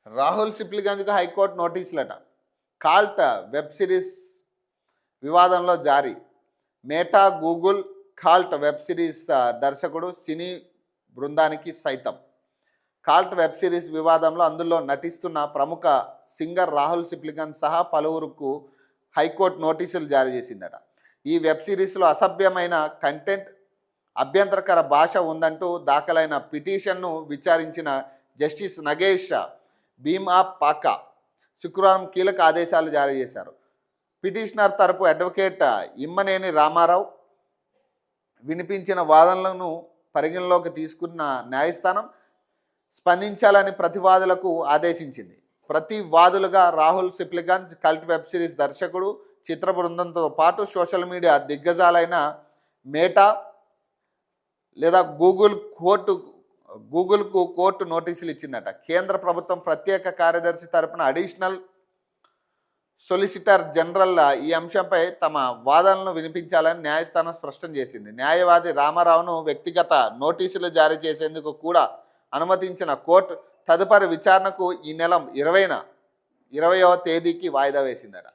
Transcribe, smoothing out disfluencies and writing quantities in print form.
Rahul సిప్లిగంజ్కు high court నోటీసులట. కాల్ట్ web series వివాదంలో జారీ. మేటా, Google కాల్ట్ web series దర్శకుడు సినీ బృందానికి సైతం. కాల్ట్ వెబ్ సిరీస్ వివాదంలో అందులో నటిస్తున్న ప్రముఖ సింగర్ రాహుల్ సిప్లిగంజ్ సహా పలువురుకు హైకోర్టు నోటీసులు జారీ చేసిందట. ఈ వెబ్ సిరీస్లో అసభ్యమైన కంటెంట్, అభ్యంతరకర భాష ఉందంటూ దాఖలైన పిటిషన్ను విచారించిన జస్టిస్ నగేష్ భీమాపాకా శుక్రవారం కీలక ఆదేశాలు జారీ చేశారు. పిటిషనర్ తరపు అడ్వకేట్ ఇమ్మనేని రామారావు వినిపించిన వాదనలను పరిగణలోకి తీసుకున్న న్యాయస్థానం స్పందించాలని ప్రతివాదులకు ఆదేశించింది. ప్రతివాదులుగా Rahul Sipligunj cult web series దర్శకుడు, చిత్ర బృందంతో పాటు సోషల్ మీడియా దిగ్గజాలైన మేటా లేదా గూగుల్కు కోర్టు నోటీసులు ఇచ్చిందట. కేంద్ర ప్రభుత్వం ప్రత్యేక కార్యదర్శి తరపున అడిషనల్ సొలిసిటర్ జనరల్ ఈ అంశంపై తమ వాదనలను వినిపించాలని న్యాయస్థానం స్పష్టం చేసింది. న్యాయవాది రామారావును వ్యక్తిగత నోటీసులు జారీ చేసేందుకు కూడా అనుమతించిన కోర్టు తదుపరి విచారణకు ఈ నెల 20వ తేదీకి వాయిదా వేసిందట.